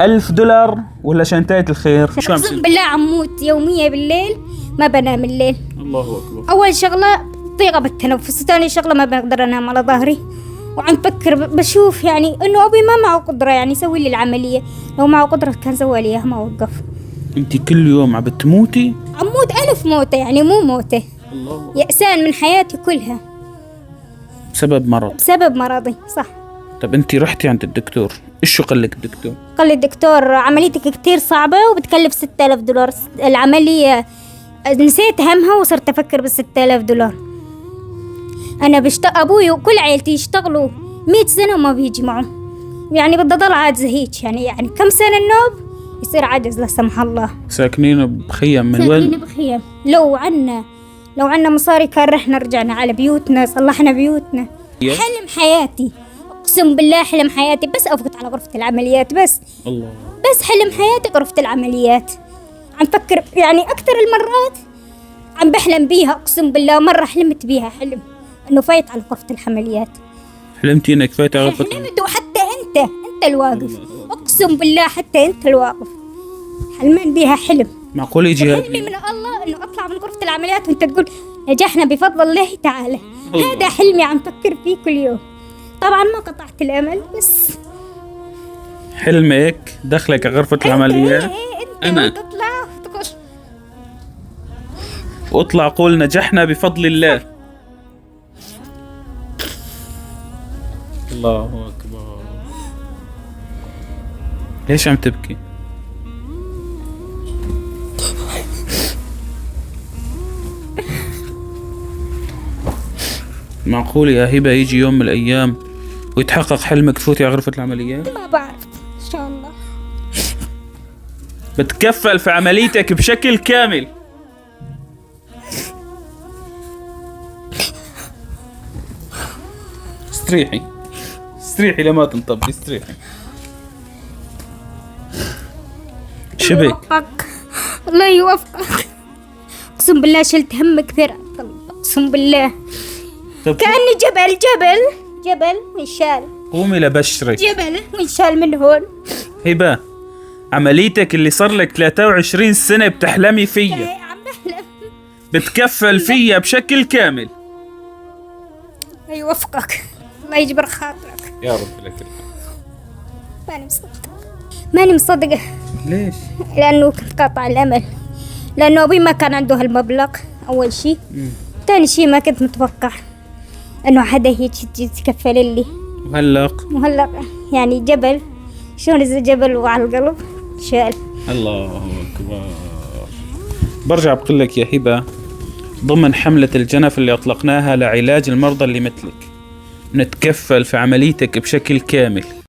$1000 ولا شنطاية الخير؟ شو عم اقسم بالله عموت يوميا بالليل ما بنام الليل. الله اكبر. اول شغله ضيقه بالتنفس، ثاني شغله ما بقدر انام على ظهري، وعم بفكر بشوف يعني انه ابي ما معه قدره يعني يسوي لي العمليه، لو معه قدره كان سوى لي اياها ما وقف. انت كل يوم عم بتموتي؟ عمود 1000 موته يعني مو موته. الله. يأسان من حياتي كلها بسبب مرض؟ بسبب مرضي صح. طب انت رحتي عند الدكتور، ايش شو قال لك الدكتور؟ قال لي الدكتور عمليتك كتير صعبة وبتكلف $6000 العملية. نسيت همها وصرت أفكر $6000. أنا أبوي وكل عيلتي يشتغلوا 100 سنة وما بيجي معه، يعني بدي أضل عاجزة هيك يعني كم سنة النوب يصير عجز لا سمح الله. ساكنين بخيم من وين؟ ساكنين بخيم. لو عنا مصاري كان رحنا رجعنا على بيوتنا صلحنا بيوتنا. حلم حياتي اقسم بالله، حلم حياتي بس افوت على غرفة العمليات بس. الله. بس حلم حياتي غرفة العمليات. عم فكر يعني اكثر المرات عم بحلم بيها، اقسم بالله مرة حلمت بيها حلم انه فايت على غرفة العمليات. حلمتي انك فايتة على غرفة؟ حلمت وحتى انت الواقف، اقسم بالله حتى انت الواقف حلمان بيها حلم. معقول يجي حلمي من الله انه اطلع من غرفة العمليات وانت تقول نجحنا بفضل الله تعالى. هذا حلمي عم فكر فيه كل يوم. طبعا ما قطعت الامل بس حلمك دخلك على غرفة العمليات. انت أنا تطلع وتقول واطلع قول نجحنا بفضل الله. الله أكبر. ليش عم تبكي؟ معقول يا هبة يجي يوم من الأيام ويتحقق حلمك تفوتي على غرفة العمليات؟ ما بعرف ان شاء الله. بتكفل في عمليتك بشكل كامل. استريحي لما تنطبي، استريحي. شبك يوفقك الله يوفقك. اقسم بالله شلت هم كثير اقسم بالله. طب كأني جبل منشال. قومي لبشرك. جبل منشال من هون. هبة، عمليتك اللي صار لك 23 سنة بتحلمي فيها عم بحلم. بتكفل فيها بشكل كامل. الله يوفقك الله يجبر خاطرك يا رب لك. ماني مصدقة. ليش؟ لأنه كنت قاطع الأمل، لأنه أبوي ما كان عنده هالمبلغ أول شيء. ثاني شيء ما كنت متوقع إنه حدا هيك يتكفل لي. مهلق يعني جبل، شلون إذا جبل وعلى القلب شال. الله أكبر. برجع بقول لك يا هبة، ضمن حملة الجنف اللي أطلقناها لعلاج المرضى اللي مثلك نتكفل في عمليتك بشكل كامل.